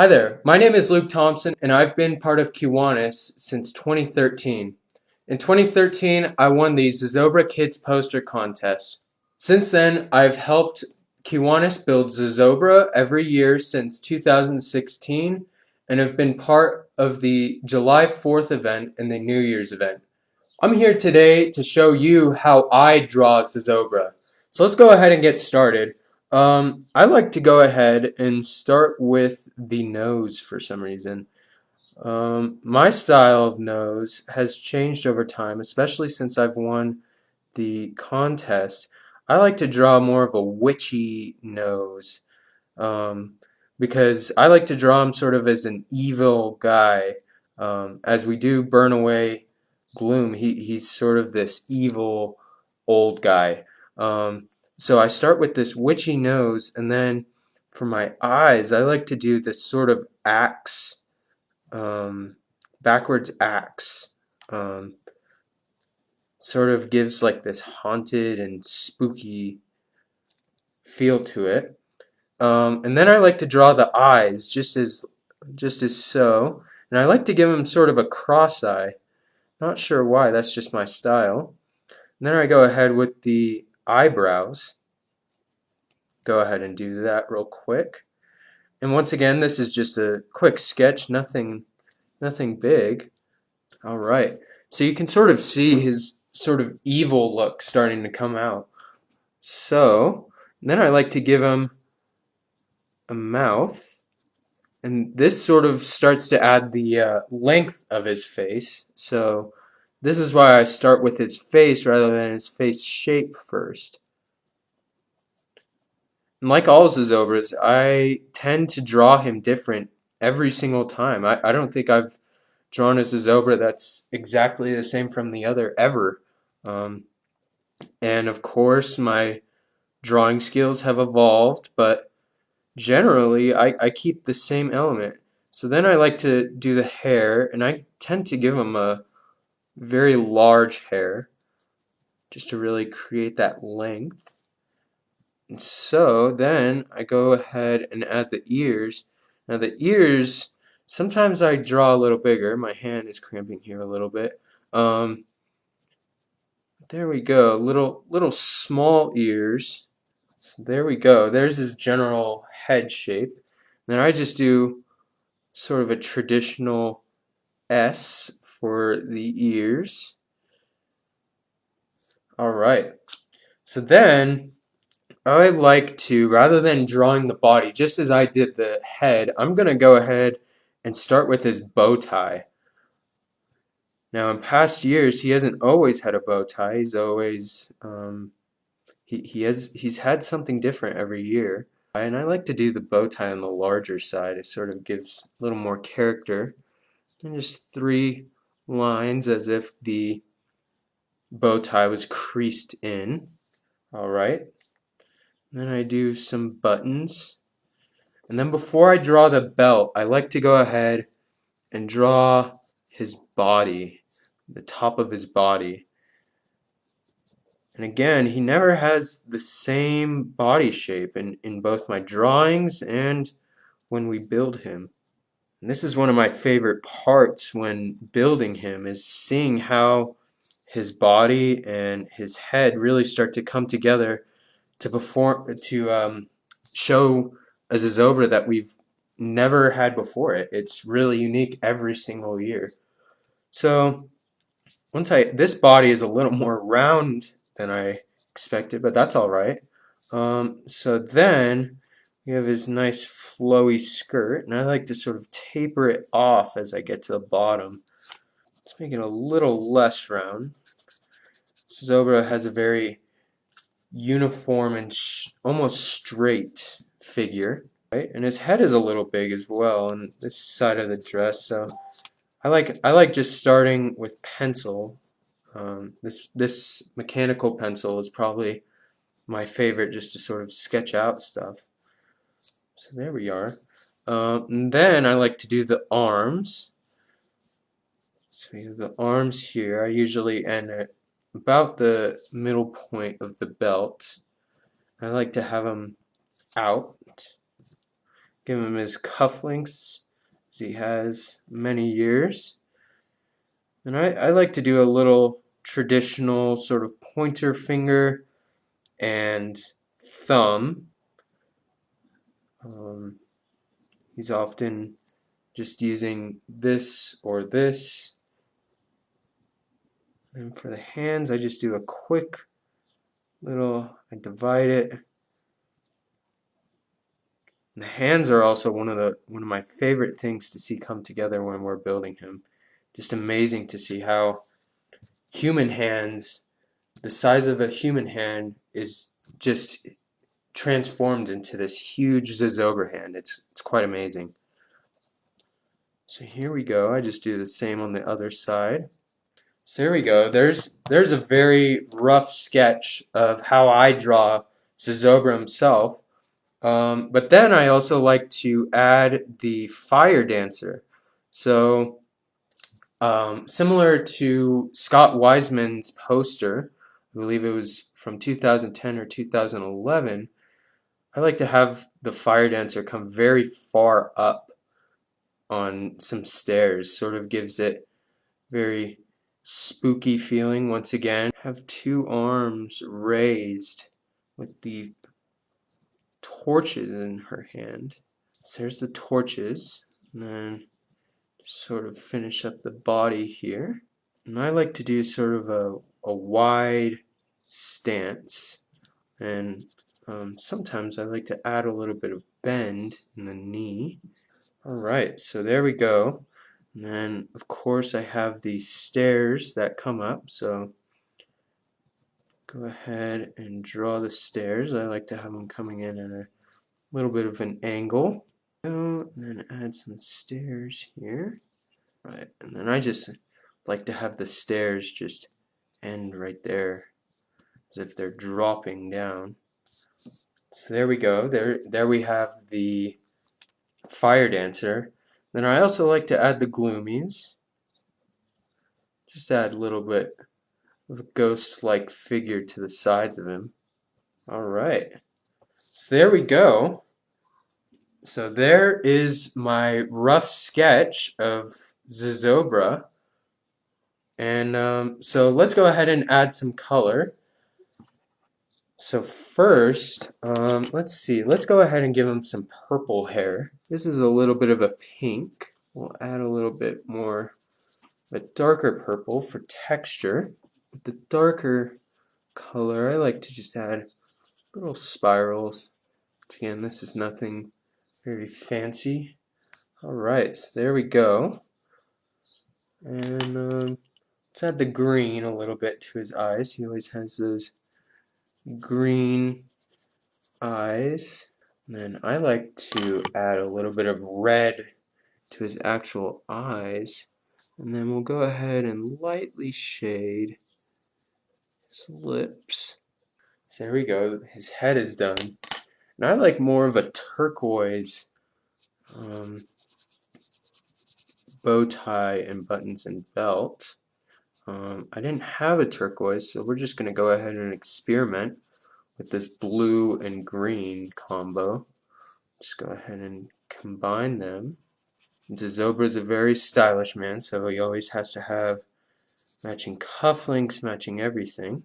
Hi there, my name is Luke Thompson and I've been part of Kiwanis since 2013. In 2013, I won the Zozobra Kids Poster Contest. Since then, I've helped Kiwanis build Zozobra every year since 2016 and have been part of the July 4th event and the New Year's event. I'm here today to show you how I draw Zozobra. So let's go ahead and get started. I like to go ahead and start with the nose for some reason. My style of nose has changed over time, especially since I've won the contest. I like to draw more of a witchy nose um, because I like to draw him sort of as an evil guy. As we do burn away Gloom, he's sort of this evil old guy. Um, so I start with this witchy nose, and then for my eyes, I like to do this sort of axe, um, backwards axe. Um, Sort of gives like this haunted and spooky feel to it. And then I like to draw the eyes just as so, and I like to give them sort of a cross eye. Not sure why, that's just my style. And then I go ahead with the eyebrows. Go ahead and do that real quick. And once again, this is just a quick sketch, nothing big. All right. So you can sort of see his sort of evil look starting to come out. So, then I like to give him a mouth. And this sort of starts to add the length of his face. So this is why I start with his face rather than his face shape first. And like all Zozobras, I tend to draw him different every single time. I don't think I've drawn a Zozobra that's exactly the same from the other ever. Um, and of course, my drawing skills have evolved, but generally, I keep the same element. So then I like to do the hair, and I tend to give him a very large hair just to really create that length. And so then I go ahead and add the ears. Now the ears, sometimes I draw a little bigger. My hand is cramping here a little bit. There we go, little small ears. So there we go. There's his general head shape. Then I just do sort of a traditional S for the ears. All right. So then I like to, rather than drawing the body, just as I did the head, I'm going to go ahead and start with his bow tie. Now, in past years, he hasn't always had a bow tie. He's always he's had something different every year. And I like to do the bow tie on the larger side. It sort of gives a little more character. And just 3 lines as if the bow tie was creased in. Alright. Then I do some buttons. And then before I draw the belt, I like to go ahead and draw his body, the top of his body. And again, he never has the same body shape in both my drawings and when we build him. And this is one of my favorite parts when building him, is seeing how his body and his head really start to come together to show a Zozobra that we've never had before. It's really unique every single year. So this body is a little more round than I expected, but that's all right. So then we have his nice flowy skirt, and I like to sort of taper it off as I get to the bottom. Let's make it a little less round. Zobra has a very uniform and almost straight figure, right? And his head is a little big as well on this side of the dress. So I like just starting with pencil. This mechanical pencil is probably my favorite, just to sort of sketch out stuff. So there we are. And then I like to do the arms. So we have the arms here. I usually end at about the middle point of the belt. I like to have them out. Give him his cufflinks, as he has many years. And I like to do a little traditional sort of pointer finger and thumb. He's often just using this or this. And for the hands, I just do a quick little, I divide it. And the hands are also one of my favorite things to see come together when we're building him. Just amazing to see how human hands, the size of a human hand, is just transformed into this huge Zozobra hand. It's quite amazing. So here we go. I just do the same on the other side. So there we go. There's a very rough sketch of how I draw Zozobra himself. But then I also like to add the fire dancer. So similar to Scott Wiseman's poster, I believe it was from 2010 or 2011, I like to have the fire dancer come very far up on some stairs. Sort of gives it very spooky feeling once again. Have two arms raised with the torches in her hand. So there's the torches, and then sort of finish up the body here. And I like to do sort of a wide stance, and sometimes I like to add a little bit of bend in the knee. Alright, so there we go. And then of course I have the stairs that come up, so go ahead and draw the stairs. I like to have them coming in at a little bit of an angle. And then add some stairs here. Right, and then I just like to have the stairs just end right there, as if they're dropping down. So there we go. There we have the fire dancer. Then I also like to add the gloomies. Just add a little bit of a ghost-like figure to the sides of him. Alright, so there we go. So there is my rough sketch of Zozobra. And so let's go ahead and add some color. So first, let's see, let's go ahead and give him some purple hair. This is a little bit of a pink. We'll add a little bit more of a darker purple for texture. With the darker color, I like to just add little spirals. Again, this is nothing very fancy. Alright, so there we go. And let's add the green a little bit to his eyes. He always has those green eyes. And then I like to add a little bit of red to his actual eyes. And then we'll go ahead and lightly shade his lips. So there we go. His head is done. And I like more of a turquoise bow tie and buttons and belt. I didn't have a turquoise, so we're just going to go ahead and experiment with this blue and green combo. Just go ahead and combine them. Zozobra is a very stylish man, so he always has to have matching cufflinks, matching everything.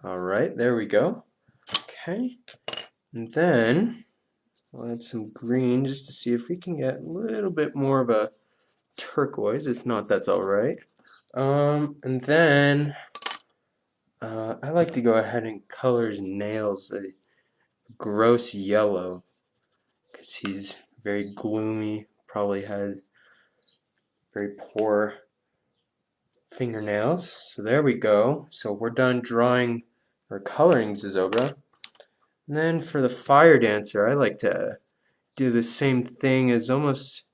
Alright, there we go. Okay, and then we'll add some green just to see if we can get a little bit more of a turquoise. If not, that's alright. And then I like to go ahead and color his nails a gross yellow, because he's very gloomy, probably has very poor fingernails. So there we go. So we're done drawing or coloring Zozobra. And then for the fire dancer, I like to do the same thing as almost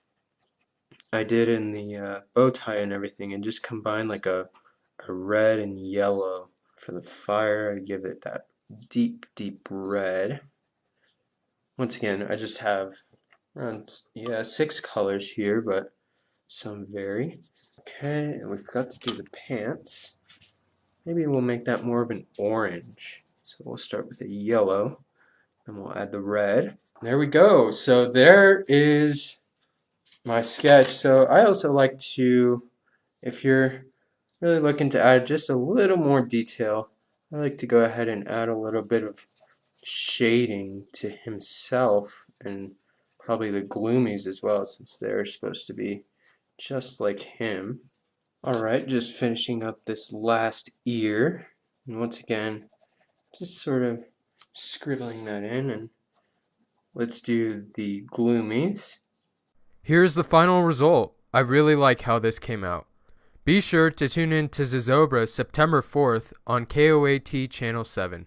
I did in the bow tie and everything, and just combine like a red and yellow. For the fire, I give it that deep, deep red. Once again, I just have around 6 colors here, but some vary. Okay, and we forgot to do the pants. Maybe we'll make that more of an orange. So we'll start with a yellow, And we'll add the red. There we go. So there is my sketch. So I also like to, if you're really looking to add just a little more detail, I like to go ahead and add a little bit of shading to himself and probably the gloomies as well, since they're supposed to be just like him. Alright, just finishing up this last ear. And once again, just sort of scribbling that in, and let's do the gloomies. Here's the final result. I really like how this came out. Be sure to tune in to Zozobra September 4th on KOAT Channel 7.